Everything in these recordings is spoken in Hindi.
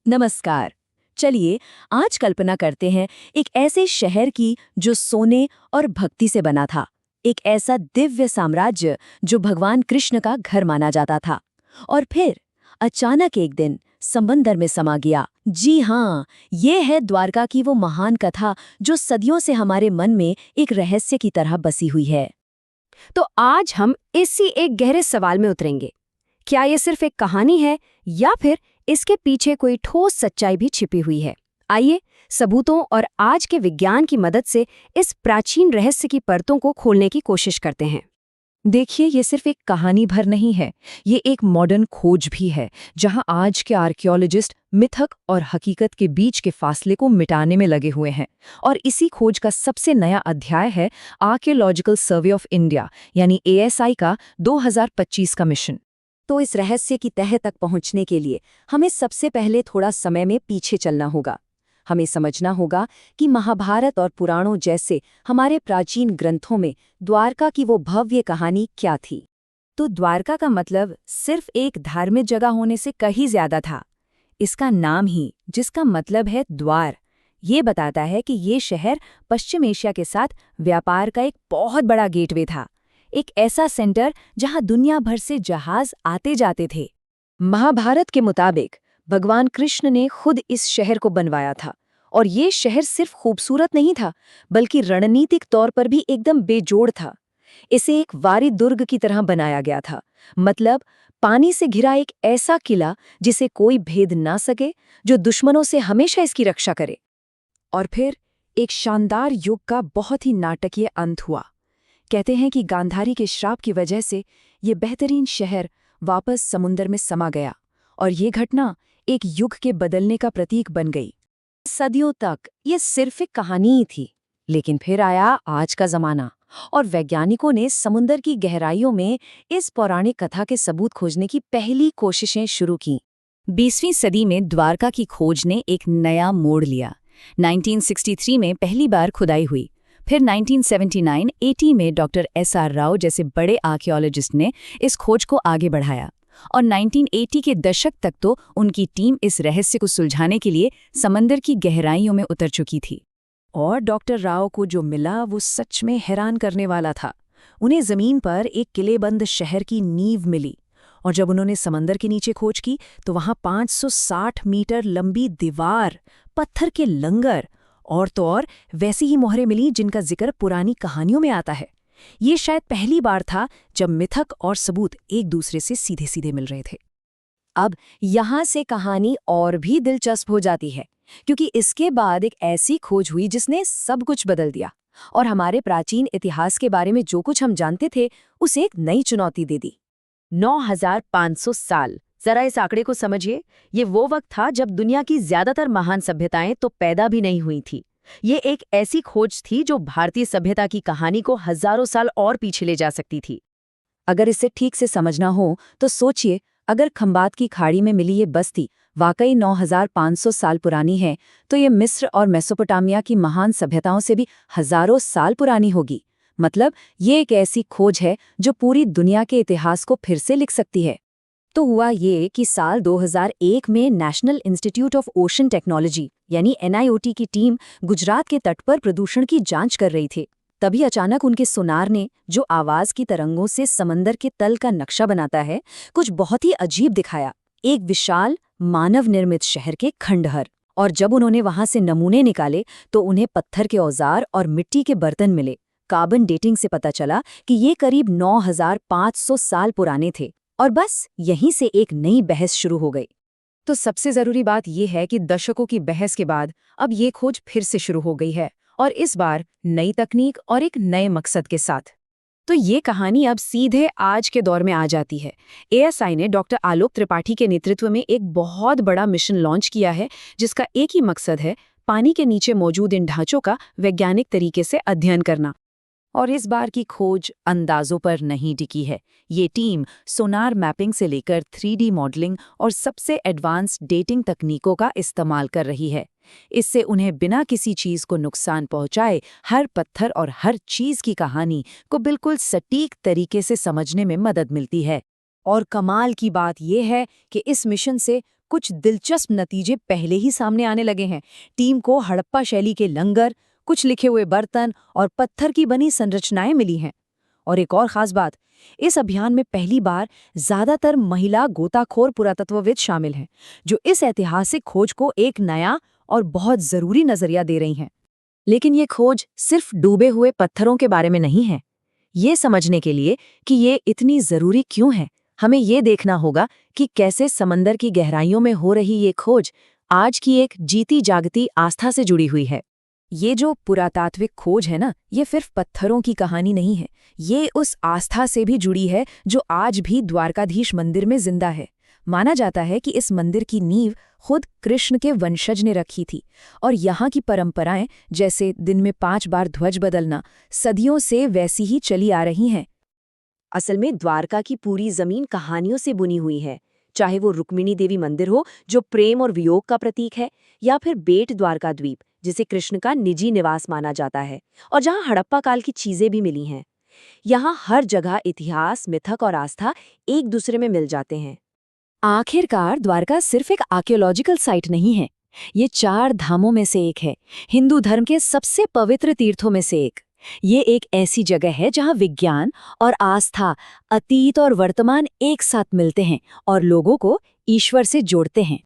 नमस्कार। चलिए आज कल्पना करते हैं एक ऐसे शहर की जो सोने और भक्ति से बना था। एक ऐसा दिव्य साम्राज्य जो भगवान कृष्ण का घर माना जाता था। और फिर अचानक एक दिन समंदर में समा गया। जी हाँ, ये है द्वारका की वो महान कथा जो सदियों से हमारे मन में एक रहस्य की तरह बसी हुई है। तो आज हम इसी एक गहरे सवाल में उतरेंगे। क्या ये सिर्फ एक कहानी है या फिर इसके पीछे कोई ठोस सच्चाई भी छिपी हुई है? आइए सबूतों और आज के विज्ञान की मदद से इस प्राचीन रहस्य की परतों को खोलने की कोशिश करते हैं। देखिए, ये सिर्फ एक कहानी भर नहीं है, ये एक मॉडर्न खोज भी है, जहां आज के आर्कियोलॉजिस्ट मिथक और हकीकत के बीच के फासले को मिटाने में लगे हुए हैं। और इसी खोज का सबसे नया अध्याय है आर्कियोलॉजिकल सर्वे ऑफ इंडिया यानी ASI का 2025 का मिशन। तो इस रहस्य की तह तक पहुंचने के लिए हमें सबसे पहले थोड़ा समय में पीछे चलना होगा। हमें समझना होगा कि महाभारत और पुराणों जैसे हमारे प्राचीन ग्रंथों में द्वारका की वो भव्य कहानी क्या थी। तो द्वारका का मतलब सिर्फ एक धार्मिक जगह होने से कहीं ज्यादा था। इसका नाम ही, जिसका मतलब है द्वार, ये बताता है कि ये शहर पश्चिम एशिया के साथ व्यापार का एक बहुत बड़ा गेटवे था। एक ऐसा सेंटर जहां दुनिया भर से जहाज आते जाते थे। महाभारत के मुताबिक भगवान कृष्ण ने खुद इस शहर को बनवाया था। और ये शहर सिर्फ खूबसूरत नहीं था, बल्कि रणनीतिक तौर पर भी एकदम बेजोड़ था। इसे एक वारी दुर्ग की तरह बनाया गया था, मतलब पानी से घिरा एक ऐसा किला जिसे कोई भेद ना सके, जो दुश्मनों से हमेशा इसकी रक्षा करे। और फिर एक शानदार युग का बहुत ही नाटकीय अंत हुआ। कहते हैं कि गांधारी के श्राप की वजह से ये बेहतरीन शहर वापस समुंदर में समा गया, और ये घटना एक युग के बदलने का प्रतीक बन गई। सदियों तक ये सिर्फ एक कहानी ही थी, लेकिन फिर आया आज का जमाना, और वैज्ञानिकों ने समुंदर की गहराइयों में इस पौराणिक कथा के सबूत खोजने की पहली कोशिशें शुरू की। 20वीं सदी में द्वारका की खोज ने एक नया मोड़ लिया। 1963 में पहली बार खुदाई हुई। फिर 1979-80 में डॉक्टर SR राव जैसे बड़े आर्कियोलॉजिस्ट ने इस खोज को आगे बढ़ाया। और 1980 के दशक तक तो उनकी टीम इस रहस्य को सुलझाने के लिए समंदर की गहराइयों में उतर चुकी थी। और डॉक्टर राव को जो मिला वो सच में हैरान करने वाला था। उन्हें जमीन पर एक किलेबंद शहर की नींव मिली, और जब उन्होंने समंदर के नीचे खोज की तो वहां 560 मीटर लंबी दीवार, पत्थर के लंगर और तो और वैसी ही मोहरें मिली जिनका जिक्र पुरानी कहानियों में आता है। ये शायद पहली बार था जब मिथक और सबूत एक दूसरे से सीधे सीधे मिल रहे थे। अब यहाँ से कहानी और भी दिलचस्प हो जाती है, क्योंकि इसके बाद एक ऐसी खोज हुई जिसने सब कुछ बदल दिया और हमारे प्राचीन इतिहास के बारे में जो कुछ हम जानते थे उसे एक नई चुनौती दे दी। 9500 साल, जरा इस आंकड़े को समझिए। ये वो वक्त था जब दुनिया की ज्यादातर महान सभ्यताएं तो पैदा भी नहीं हुई थी। ये एक ऐसी खोज थी जो भारतीय सभ्यता की कहानी को हजारों साल और पीछे ले जा सकती थी। अगर इसे ठीक से समझना हो तो सोचिए, अगर खंबात की खाड़ी में मिली ये बस्ती वाकई 9500 साल पुरानी है, तो ये मिस्र और मेसोपोटामिया की महान सभ्यताओं से भी हजारों साल पुरानी होगी। मतलब ये एक ऐसी खोज है जो पूरी दुनिया के इतिहास को फिर से लिख सकती है। तो हुआ ये कि साल 2001 में national institute of ocean technology यानी NIOT की टीम गुजरात के तट पर प्रदूषण की जांच कर रही थी। तभी अचानक उनके सोनार ने, जो आवाज की तरंगों से समंदर के तल का नक्शा बनाता है, कुछ बहुत ही अजीब दिखाया। एक विशाल मानव निर्मित शहर के खंडहर। और जब उन्होंने वहां से नमूने निकाले तो उन्हें पत्थर के औजार और मिट्टी के बर्तन मिले। कार्बन डेटिंग से पता चला कि ये करीब 9500 साल पुराने थे। और बस यहीं से एक नई बहस शुरू हो गई। तो सबसे जरूरी बात यह है कि दशकों की बहस के बाद अब ये खोज फिर से शुरू हो गई है, और इस बार नई तकनीक और एक नए मकसद के साथ। तो ये कहानी अब सीधे आज के दौर में आ जाती है। ASI ने डॉक्टर आलोक त्रिपाठी के नेतृत्व में एक बहुत बड़ा मिशन लॉन्च किया है, जिसका एक ही मकसद है, पानी के नीचे मौजूद इन ढांचों का वैज्ञानिक तरीके से अध्ययन करना। और इस बार की खोज अंदाजों पर नहीं टिकी है। ये टीम सोनार मैपिंग से लेकर 3D मॉडलिंग और सबसे एडवांस्ड डेटिंग तकनीकों का इस्तेमाल कर रही है। इससे उन्हें बिना किसी चीज को नुकसान पहुंचाए हर पत्थर और हर चीज की कहानी को बिल्कुल सटीक तरीके से समझने में मदद मिलती है। और कमाल की बात यह है कि इस मिशन से कुछ दिलचस्प नतीजे पहले ही सामने आने लगे हैं। टीम को हड़प्पा शैली के लंगर, कुछ लिखे हुए बर्तन और पत्थर की बनी संरचनाएं मिली हैं। और एक और खास बात, इस अभियान में पहली बार ज्यादातर महिला गोताखोर पुरातत्वविद शामिल हैं, जो इस ऐतिहासिक खोज को एक नया और बहुत जरूरी नजरिया दे रही हैं। लेकिन ये खोज सिर्फ डूबे हुए पत्थरों के बारे में नहीं है। ये समझने के लिए कि ये इतनी जरूरी क्यों है, हमें ये देखना होगा कि कैसे समंदर की गहराइयों में हो रही ये खोज आज की एक जीती जागती आस्था से जुड़ी हुई है। ये जो पुरातात्विक खोज है ना, ये सिर्फ पत्थरों की कहानी नहीं है, ये उस आस्था से भी जुड़ी है जो आज भी द्वारकाधीश मंदिर में जिंदा है। माना जाता है कि इस मंदिर की नींव खुद कृष्ण के वंशज ने रखी थी, और यहाँ की परंपराएं, जैसे दिन में 5 बार ध्वज बदलना, सदियों से वैसी ही चली आ रही हैं। असल में द्वारका की पूरी जमीन कहानियों से बुनी हुई है, चाहे वो रुक्मिणी देवी मंदिर हो जो प्रेम और वियोग का प्रतीक है, या फिर बेट द्वारका द्वीप जिसे कृष्ण का निजी निवास माना जाता है, और जहाँ हड़प्पा काल की चीजें भी मिली हैं। यहाँ हर जगह इतिहास, मिथक और आस्था एक दूसरे में मिल जाते हैं। आखिरकार द्वारका सिर्फ एक आर्कियोलॉजिकल साइट नहीं है, ये 4 धामों में से एक है, हिंदू धर्म के सबसे पवित्र तीर्थों में से एक। ये एक ऐसी जगह है जहाँ विज्ञान और आस्था, अतीत और वर्तमान एक साथ मिलते हैं और लोगों को ईश्वर से जोड़ते हैं।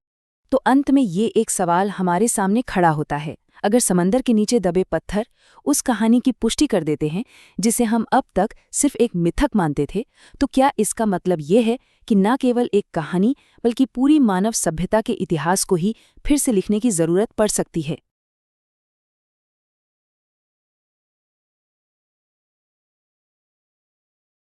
तो अंत में ये एक सवाल हमारे सामने खड़ा होता है, अगर समंदर के नीचे दबे पत्थर उस कहानी की पुष्टि कर देते हैं जिसे हम अब तक सिर्फ एक मिथक मानते थे, तो क्या इसका मतलब ये है कि न केवल एक कहानी बल्कि पूरी मानव सभ्यता के इतिहास को ही फिर से लिखने की जरूरत पड़ सकती है?